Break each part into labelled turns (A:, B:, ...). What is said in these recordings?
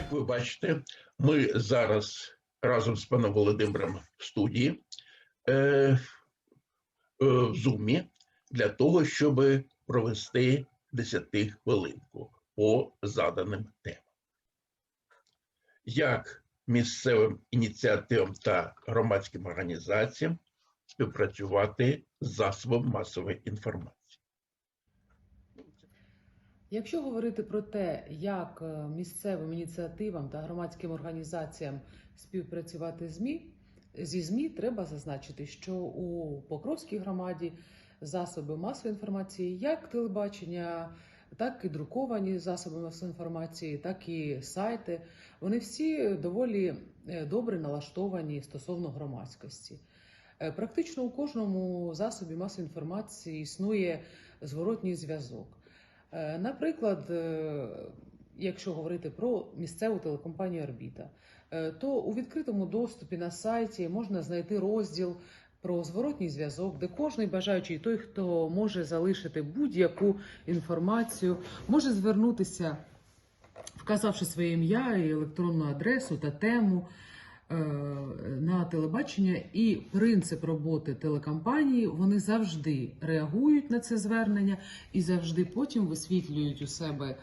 A: Як ви бачите, ми зараз разом з паном Володимиром в студії в Zoom для того, щоб провести 10-хвилинку по заданим темам. Як місцевим ініціативам та громадським організаціям співпрацювати з засобом масової інформації?
B: Якщо говорити про те, як місцевим ініціативам та громадським організаціям співпрацювати зі ЗМІ, треба зазначити, що у Покровській громаді засоби масової інформації, як телебачення, так і друковані засоби масової інформації, так і сайти, вони всі доволі добре налаштовані стосовно громадськості. Практично у кожному засобі масової інформації існує зворотній зв'язок. Наприклад, якщо говорити про місцеву телекомпанію «Орбіта», то у відкритому доступі на сайті можна знайти розділ про зворотній зв'язок, де кожний бажаючий, той, хто може залишити будь-яку інформацію, може звернутися, вказавши своє ім'я і електронну адресу та тему на телебачення, і принцип роботи телекомпанії, вони завжди реагують на це звернення і завжди потім висвітлюють у себе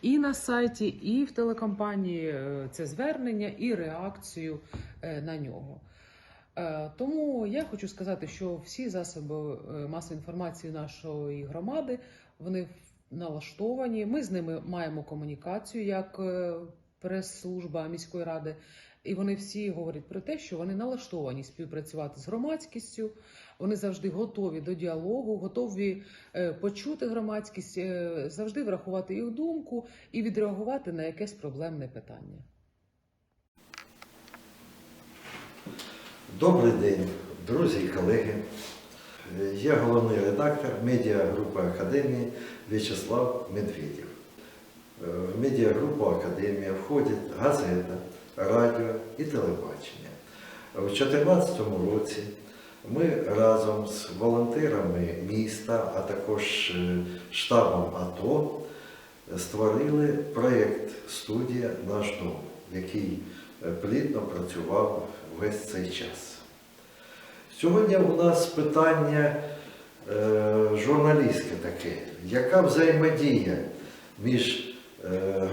B: і на сайті, і в телекомпанії це звернення і реакцію на нього. Тому я хочу сказати, що всі засоби масової інформації нашої громади, вони налаштовані, ми з ними маємо комунікацію як прес-служба міської ради, і вони всі говорять про те, що вони налаштовані співпрацювати з громадськістю, вони завжди готові до діалогу, готові почути громадськість, завжди врахувати їх думку і відреагувати на якесь проблемне питання.
C: Добрий день, друзі і колеги. Я головний редактор медіагрупи Академії В'ячеслав Медведєв. В медіагрупу Академія входять газета, радіо і телебачення. У 2014 році ми разом з волонтерами міста, а також штабом АТО створили проєкт «Студія Наш дом», який плідно працював весь цей час. Сьогодні у нас питання журналістське таке. Яка взаємодія між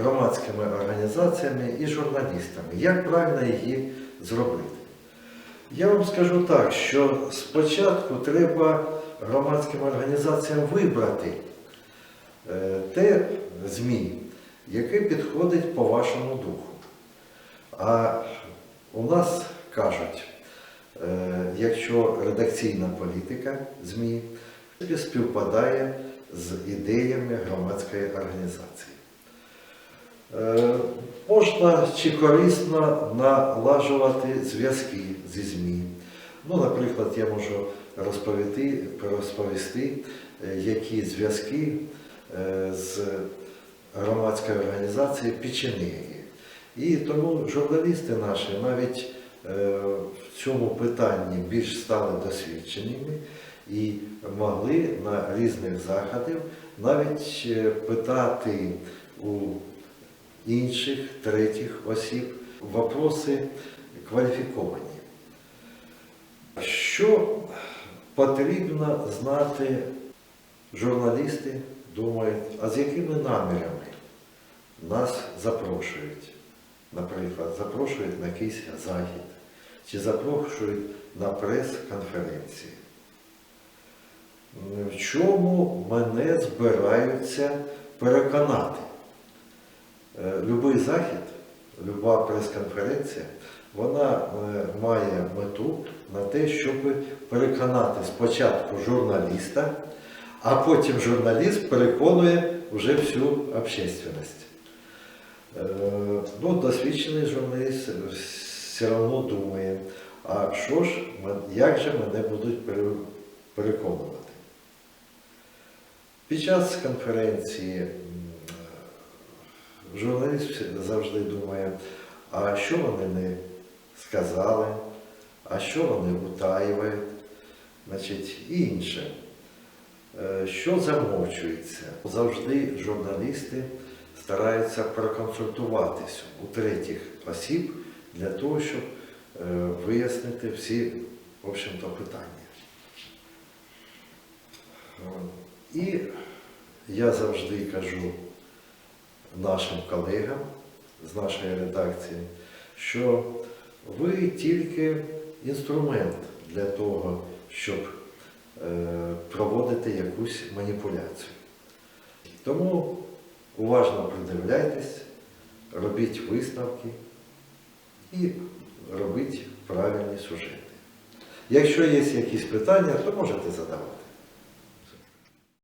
C: громадськими організаціями і журналістами? Як правильно її зробити? Я вам скажу так, що спочатку треба громадським організаціям вибрати те ЗМІ, яке підходить по вашому духу. А у нас кажуть, якщо редакційна політика ЗМІ співпадає з ідеями громадської організації. Можна чи корисно налагоджувати зв'язки зі ЗМІ. Наприклад, я можу розповісти, які зв'язки з громадською організацією «Печенеги». І тому журналісти наші навіть в цьому питанні більш стали досвідченими і могли на різних заходах навіть питати у інших, третіх осіб вопроси кваліфіковані. Що потрібно знати журналісти, думають, а з якими намірами нас запрошують? Наприклад, запрошують на якийсь захід, чи запрошують на прес-конференції. В чому мене збираються переконати? Любий захід, люба прес-конференція, вона має мету на те, щоб переконати спочатку журналіста, а потім журналіст переконує вже всю общественність. Досвідчений журналіст все одно думає, а що ж, як же мене будуть переконувати? Під час конференції журналіст завжди думає, а що вони не сказали, а що вони утаюють, і інше. Що замовчується? Завжди журналісти стараються проконсультуватись у третіх осіб для того, щоб вияснити всі, в общем-то, питання. І я завжди кажу нашим колегам з нашої редакції, що ви тільки інструмент для того, щоб проводити якусь маніпуляцію. Тому уважно придивляйтесь, робіть висновки і робіть правильні сюжети. Якщо є якісь питання, то можете задавати.